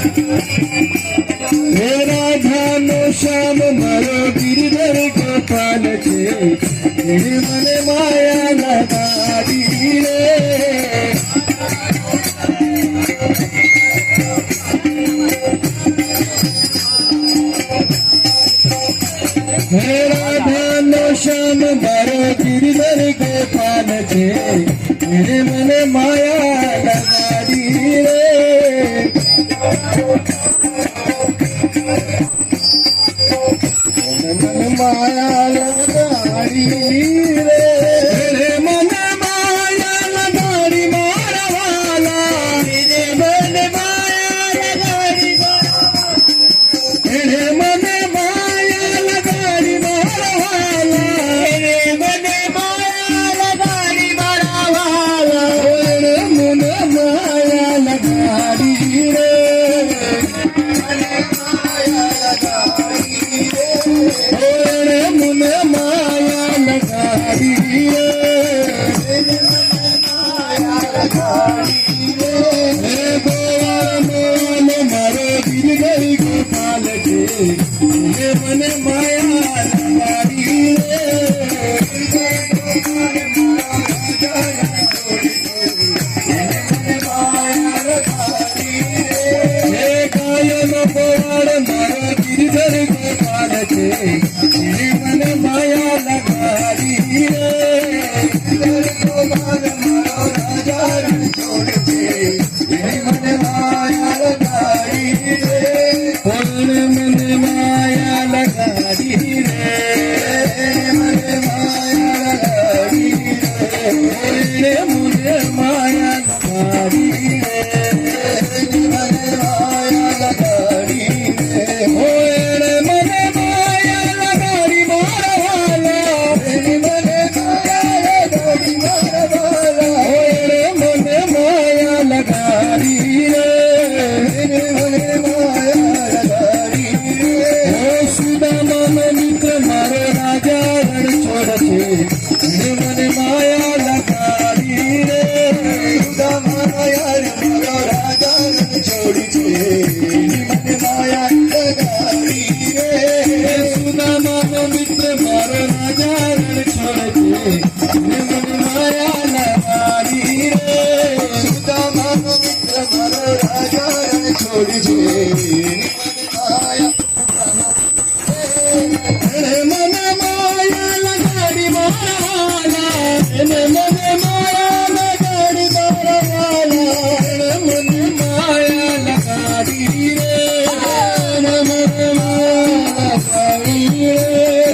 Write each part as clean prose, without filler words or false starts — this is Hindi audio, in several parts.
हे राधा नो श्याम मारो गिरधर गोपाल छे तेरे मने माया लगाड़ी रे हे राधा नो श्याम मारो गिरधर गोपाल छे तेरे मने माया लगाड़ी रे मन माया लगाड़ी रे मन माया लगाड़ी मारा वाला रे मन माया लगाड़ी रे मन माया लगाड़ी मारा वाला रे मन माया लगाड़ी मारा वाला रे मन माया लगाड़ी रे मन माया लगाड़ी रे गोवाल मोल मारो गिरधर गोपाल छे तेरे मने माया लगाड़ी रे कायम गोवाल मारो गिरधर गोपाल छे तेरे मने माया लगाड़ी रे गोपाल मारो राजा छोड़ दे तेरे मने माया लगाड़ी रे मन माया लगाड़ी रे मन माया लगाड़ी रे मुझे माया लगाड़ी रे मन माया लगाड़ी रे मन माया लगाड़ी मारा वाला मन माया लगाड़ी मारा वाला मन माया लगाड़ी रे मन माया लगाड़ी रे सुदामा मित्र मारो राजा रण छोड़ छे मन माया लगाड़ी रे सुदामा यार मारो राजा रण छोड़ छे मन माया लगाड़ी रे सुदामा मित्र मारो राजा रण छोड़ छे मन माया लगाड़ी रे सुदामा मित्र मारो राजा रण छोड़ छे मन माया लगाड़ी मारा वाला मन माया लगाड़ी मारा वाला मन माया लगाड़ी रे मन माया लगाड़ी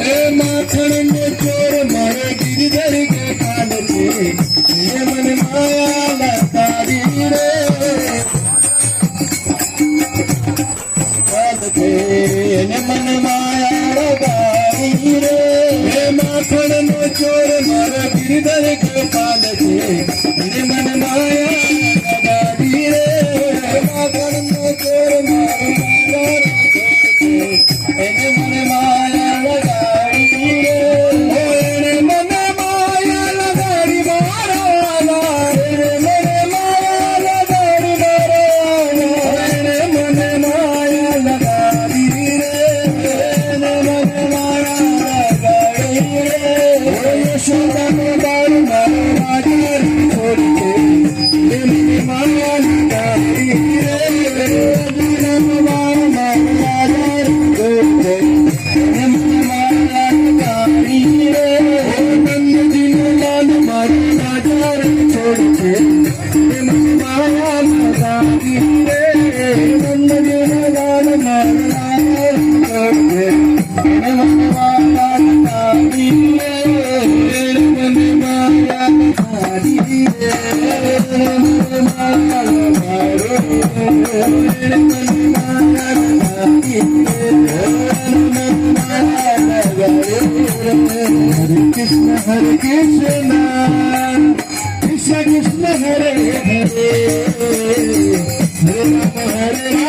रे माखन ने चोर मारे गिरधर गोपाल छे तेरे मन माया लगाड़ी रे मन माया लगाड़ी रे माखन नो चोर मारो गिरधर गोपाल छे तेरे मन माया लगाड़ी रे माखन नो चोर मारो तेरे मन माया लगाड़ी रे मन माया लगाड़ी मारा वाला मन माया लगाड़ी मारा वाला मन माया लगाड़ी रे मन माया लगाड़ी रे यशोदा में बाल मारो राजा छोड़ के मन माया लगाड़ी रे मन बाल मारो राजा छोड़ के मन माया लगाड़ी रे नंद दिन लाल मारो राजा छोड़ के मन माया लगाड़ी रे नंद दिन लाल मारो राजा छोड़ के मन माया लगाड़ी रे मन माया लगाड़ी रे मन माया लगाड़ी रे मन माया लगाड़ी रे मन माया लगाड़ी रे हरे कृष्ण कृष्ण कृष्ण हरे हरे हरे राम हरे